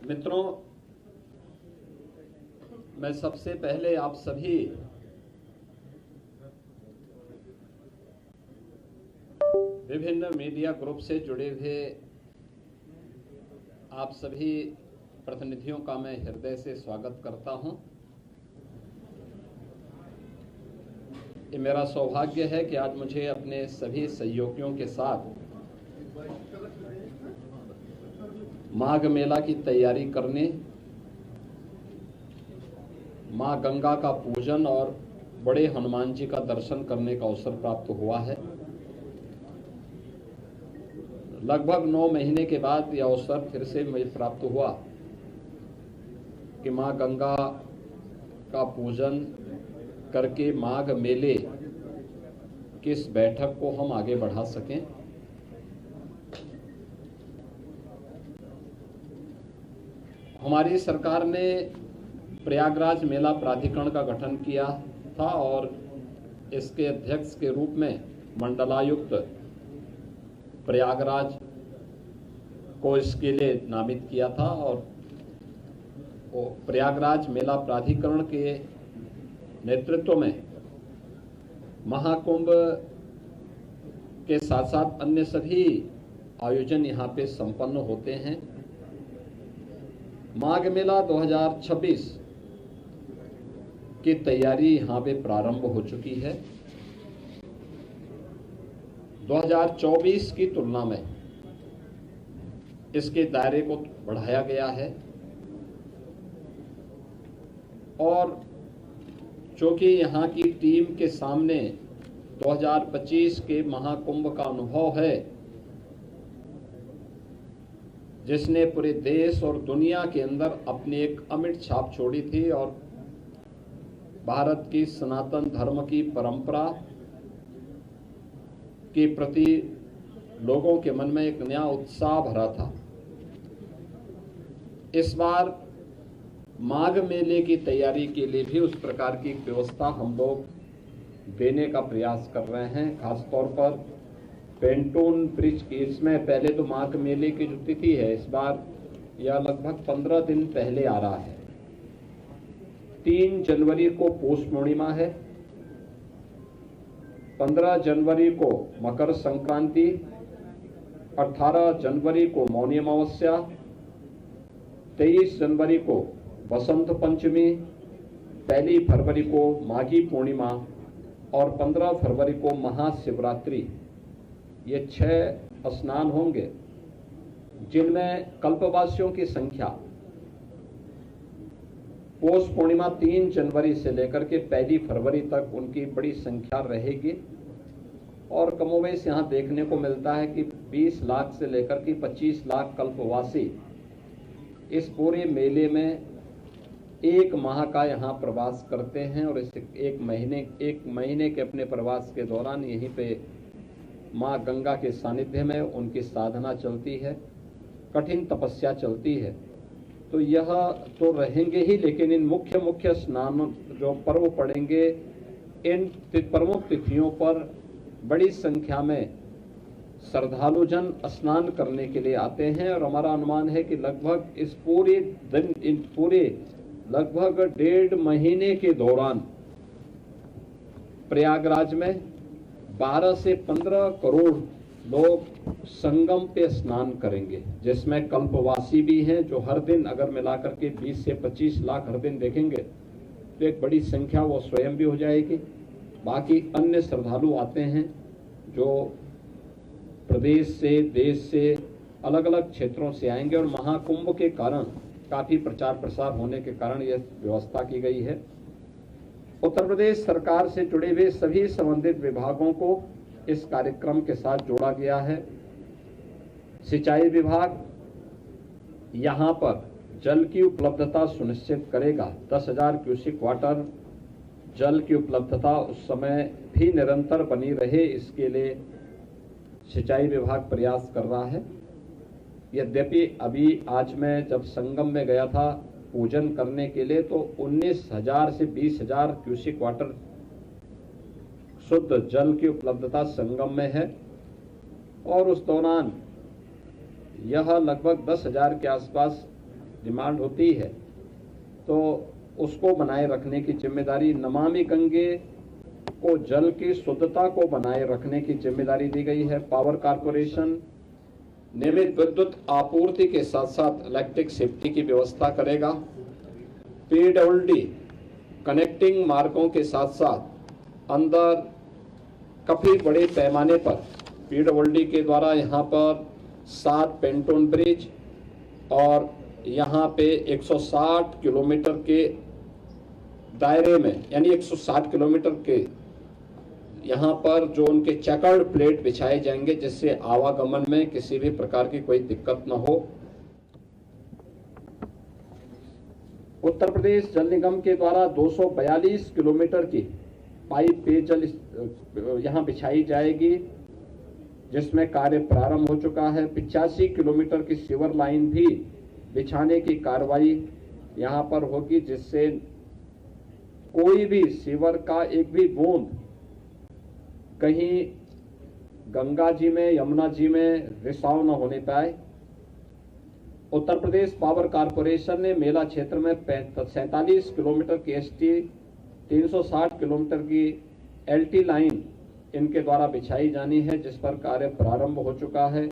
मित्रों, मैं सबसे पहले आप सभी विभिन्न मीडिया ग्रुप से जुड़े हुए आप सभी प्रतिनिधियों का मैं हृदय से स्वागत करता हूं। ये मेरा सौभाग्य है कि आज मुझे अपने सभी सहयोगियों के साथ माघ मेला की तैयारी करने, मां गंगा का पूजन और बड़े हनुमान जी का दर्शन करने का अवसर प्राप्त हुआ है। लगभग 9 महीने के बाद यह अवसर फिर से मुझे प्राप्त हुआ कि मां गंगा का पूजन करके माघ मेले की इस बैठक को हम आगे बढ़ा सकें। हमारी सरकार ने प्रयागराज मेला प्राधिकरण का गठन किया था और इसके अध्यक्ष के रूप में मंडलायुक्त प्रयागराज को इसके लिए नामित किया था और प्रयागराज मेला प्राधिकरण के नेतृत्व में महाकुंभ के साथ साथ अन्य सभी आयोजन यहाँ पे संपन्न होते हैं। माघ मेला 2026 की तैयारी यहाँ पे प्रारंभ हो चुकी है। 2024 की तुलना में इसके दायरे को बढ़ाया गया है और चूंकि यहाँ की टीम के सामने 2025 के महाकुंभ का अनुभव है, जिसने पूरे देश और दुनिया के अंदर अपनी एक अमिट छाप छोड़ी थी और भारत की सनातन धर्म की परंपरा के प्रति लोगों के मन में एक नया उत्साह भरा था। इस बार माघ मेले की तैयारी के लिए भी उस प्रकार की व्यवस्था हम लोग देने का प्रयास कर रहे हैं। खासतौर पर पेंटून ब्रिज की इसमें पहले तो माघ मेले की जो तिथि है इस बार यह लगभग 15 दिन पहले आ रहा है। 3 जनवरी को पौष पूर्णिमा है, 15 जनवरी को मकर संक्रांति, 18 जनवरी को मौनी अमावस्या, 23 जनवरी को बसंत पंचमी, 1 फरवरी को माघी पूर्णिमा और 15 फरवरी को महाशिवरात्रि। ये 6 स्नान होंगे जिनमें कल्पवासियों की संख्या पौष पूर्णिमा 3 जनवरी से लेकर के 1 फरवरी तक उनकी बड़ी संख्या रहेगी और कमोवेश यहाँ देखने को मिलता है कि 20 लाख से लेकर के 25 लाख कल्पवासी इस पूरे मेले में 1 माह का यहाँ प्रवास करते हैं और इस एक महीने के अपने प्रवास के दौरान यहीं पे माँ गंगा के सानिध्य में उनकी साधना चलती है, कठिन तपस्या चलती है। तो यह तो रहेंगे ही, लेकिन इन मुख्य स्नान जो पर्व पड़ेंगे, इन प्रमुख तिथियों पर बड़ी संख्या में श्रद्धालु जन स्नान करने के लिए आते हैं और हमारा अनुमान है कि लगभग इस पूरे दिन लगभग 1.5 महीने के दौरान प्रयागराज में 12 से 15 करोड़ लोग संगम पे स्नान करेंगे, जिसमें कल्पवासी भी हैं जो हर दिन अगर मिलाकर के 20 से 25 लाख हर दिन देखेंगे तो एक बड़ी संख्या वो स्वयं भी हो जाएगी। बाकी अन्य श्रद्धालु आते हैं जो प्रदेश से, देश से, अलग अलग क्षेत्रों से आएंगे और महाकुंभ के कारण काफ़ी प्रचार प्रसार होने के कारण यह व्यवस्था की गई है। उत्तर प्रदेश सरकार से जुड़े हुए सभी संबंधित विभागों को इस कार्यक्रम के साथ जोड़ा गया है। सिंचाई विभाग यहाँ पर जल की उपलब्धता सुनिश्चित करेगा। 10,000 क्यूसेक वाटर जल की उपलब्धता उस समय भी निरंतर बनी रहे, इसके लिए सिंचाई विभाग प्रयास कर रहा है। यद्यपि अभी आज मैं जब संगम में गया था पूजन करने के लिए तो 19,000 से 20,000 क्यूसेक वाटर शुद्ध जल की उपलब्धता संगम में है और उस दौरान यह लगभग 10,000 के आसपास डिमांड होती है, तो उसको बनाए रखने की जिम्मेदारी, नमामि गंगे को जल की शुद्धता को बनाए रखने की जिम्मेदारी दी गई है। पावर कारपोरेशन नियमित विद्युत आपूर्ति के साथ साथ इलेक्ट्रिक सेफ्टी की व्यवस्था करेगा। पीडब्ल्यूडी कनेक्टिंग मार्गों के साथ साथ अंदर काफी बड़े पैमाने पर पीडब्ल्यूडी के द्वारा यहाँ पर 7 पेंटोन ब्रिज और यहाँ पे 160 किलोमीटर के दायरे में, यानी 160 किलोमीटर के यहाँ पर जो उनके चेकर्ड प्लेट बिछाए जाएंगे, जिससे आवागमन में किसी भी प्रकार की कोई दिक्कत न हो। उत्तर प्रदेश जल निगम के द्वारा 242 किलोमीटर की पाइप पेयजल यहाँ बिछाई जाएगी, जिसमें कार्य प्रारंभ हो चुका है। 85 किलोमीटर की सीवर लाइन भी बिछाने की कार्रवाई यहाँ पर होगी, जिससे कोई भी सीवर का एक भी बूंद कहीं गंगा जी में, यमुना जी में रिसाव न होने पाए। उत्तर प्रदेश पावर कारपोरेशन ने मेला क्षेत्र में 47 किलोमीटर की एसटी, 360 किलोमीटर की एलटी लाइन इनके द्वारा बिछाई जानी है, जिस पर कार्य प्रारंभ हो चुका है।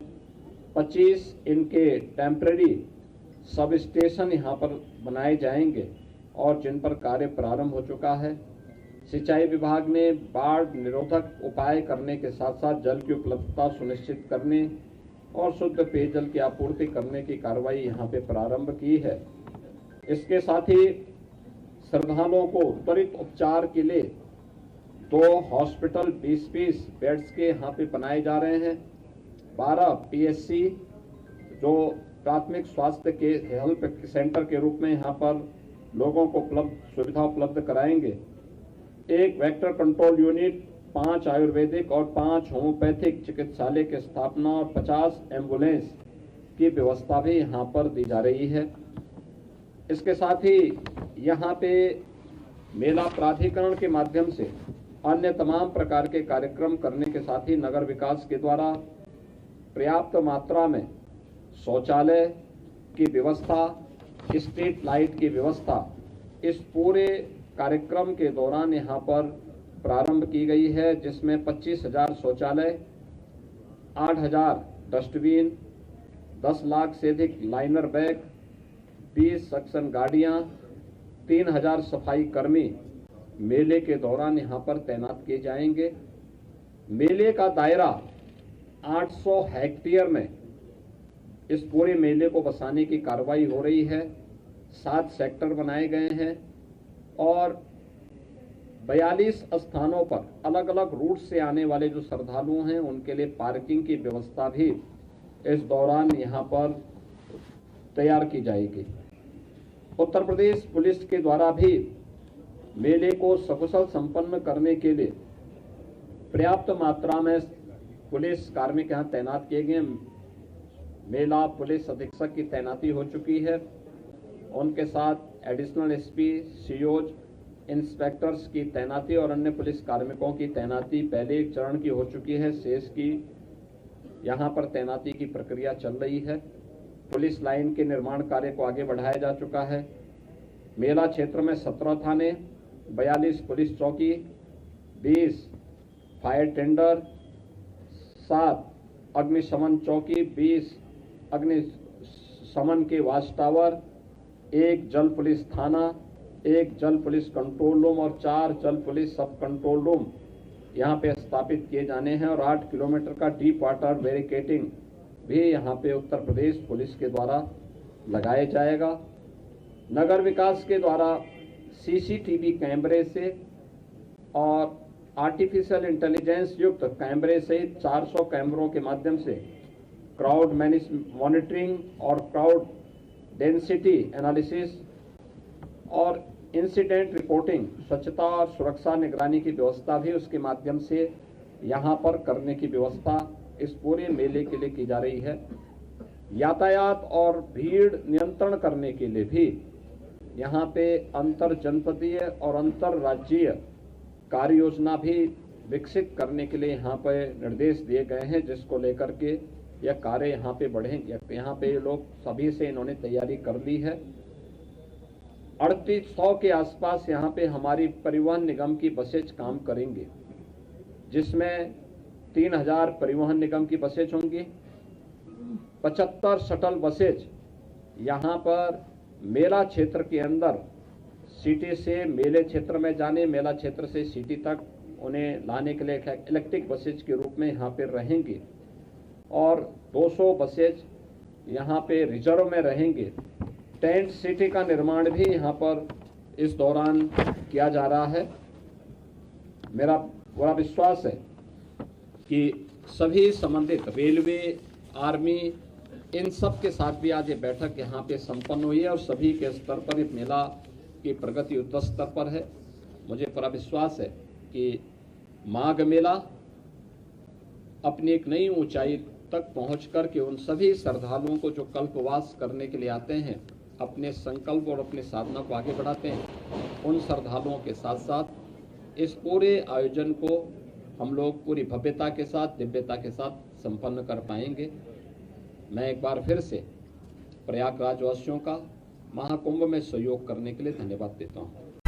25 इनके टेम्परेरी सब स्टेशन यहाँ पर बनाए जाएंगे और जिन पर कार्य प्रारंभ हो चुका है। सिंचाई विभाग ने बाढ़ निरोधक उपाय करने के साथ साथ जल की उपलब्धता सुनिश्चित करने और शुद्ध पेयजल की आपूर्ति करने की कार्रवाई यहाँ पे प्रारंभ की है। इसके साथ ही श्रद्धालुओं को त्वरित उपचार के लिए 2 हॉस्पिटल 20-20 बेड्स के यहाँ पे बनाए जा रहे हैं। 12 पीएचसी जो प्राथमिक स्वास्थ्य के हेल्थ सेंटर के रूप में यहाँ पर लोगों को सुविधा उपलब्ध कराएंगे। 1 वेक्टर कंट्रोल यूनिट, 5 आयुर्वेदिक और 5 होम्योपैथिक चिकित्सालय की स्थापना और 50 एम्बुलेंस की व्यवस्था भी यहाँ पर दी जा रही है। इसके साथ ही यहाँ पे मेला प्राधिकरण के माध्यम से अन्य तमाम प्रकार के कार्यक्रम करने के साथ ही नगर विकास के द्वारा पर्याप्त मात्रा में शौचालय की व्यवस्था, स्ट्रीट लाइट की व्यवस्था इस पूरे कार्यक्रम के दौरान यहाँ पर प्रारंभ की गई है, जिसमें 25,000 शौचालय, 8,000 डस्टबिन, 10 लाख से अधिक लाइनर बैग, 20 सक्शन गाड़ियाँ, 3,000 सफाई कर्मी मेले के दौरान यहाँ पर तैनात किए जाएंगे। मेले का दायरा 800 हेक्टेयर में इस पूरे मेले को बसाने की कार्रवाई हो रही है। 7 सेक्टर बनाए गए हैं और 42 स्थानों पर अलग अलग रूट से आने वाले जो श्रद्धालु हैं उनके लिए पार्किंग की व्यवस्था भी इस दौरान यहाँ पर तैयार की जाएगी। उत्तर प्रदेश पुलिस के द्वारा भी मेले को सकुशल संपन्न करने के लिए पर्याप्त मात्रा में पुलिस कार्मिक यहाँ तैनात किए गए। मेला पुलिस अधीक्षक की तैनाती हो चुकी है, उनके साथ एडिशनल एसपी, सीओज, इंस्पेक्टर्स की तैनाती और अन्य पुलिस कार्मिकों की तैनाती पहले एक चरण की हो चुकी है। शेष की यहाँ पर तैनाती की प्रक्रिया चल रही है। पुलिस लाइन के निर्माण कार्य को आगे बढ़ाया जा चुका है। मेला क्षेत्र में 17 थाने, 42 पुलिस चौकी, 20 फायर टेंडर, 7 अग्निशमन चौकी, 20 अग्निशमन के वाच टावर, 1 जल पुलिस थाना, 1 जल पुलिस कंट्रोल रूम और 4 जल पुलिस सब कंट्रोल रूम यहाँ पे स्थापित किए जाने हैं और 8 किलोमीटर का डीप वाटर बैरिकेडिंग भी यहाँ पे उत्तर प्रदेश पुलिस के द्वारा लगाया जाएगा। नगर विकास के द्वारा सीसीटीवी कैमरे से और आर्टिफिशियल इंटेलिजेंस युक्त कैमरे सहित 400 कैमरों के माध्यम से क्राउड मॉनिटरिंग और क्राउड डेंसिटी एनालिसिस और इंसिडेंट रिपोर्टिंग, स्वच्छता और सुरक्षा निगरानी की व्यवस्था भी उसके माध्यम से यहाँ पर करने की व्यवस्था इस पूरे मेले के लिए की जा रही है। यातायात और भीड़ नियंत्रण करने के लिए भी यहाँ पे अंतर जनपदीय और अंतर राज्यीय कार्य योजना भी विकसित करने के लिए यहाँ पे निर्देश दिए गए हैं, जिसको लेकर के यह कार्य यहाँ पे बढ़ेंगे। यहाँ पे लोग सभी से इन्होंने तैयारी कर ली है। 3800 के आसपास यहाँ पे हमारी परिवहन निगम की बसेज काम करेंगे, जिसमें 3000 परिवहन निगम की बसेज होंगी। 75 शटल बसेज यहाँ पर मेला क्षेत्र के अंदर सिटी से मेले क्षेत्र में जाने, मेला क्षेत्र से सिटी तक उन्हें लाने के लिए इलेक्ट्रिक बसेज के रूप में यहाँ पर रहेंगी। और 200 बसेज यहाँ पे रिजर्व में रहेंगे। टेंट सिटी का निर्माण भी यहाँ पर इस दौरान किया जा रहा है। मेरा पूरा विश्वास है कि सभी संबंधित रेलवे, आर्मी, इन सब के साथ भी आज ये बैठक यहाँ पे संपन्न हुई है और सभी के स्तर पर इस मेला की प्रगति युद्ध स्तर पर है। मुझे पूरा विश्वास है कि माघ मेला अपनी एक नई ऊंचाई तक पहुंच कर के उन सभी श्रद्धालुओं को जो कल्पवास करने के लिए आते हैं, अपने संकल्प और अपने साधना को आगे बढ़ाते हैं, उन श्रद्धालुओं के साथ साथ इस पूरे आयोजन को हम लोग पूरी भव्यता के साथ, दिव्यता के साथ संपन्न कर पाएंगे। मैं एक बार फिर से प्रयागराज वासियों का महाकुंभ में सहयोग करने के लिए धन्यवाद देता हूँ।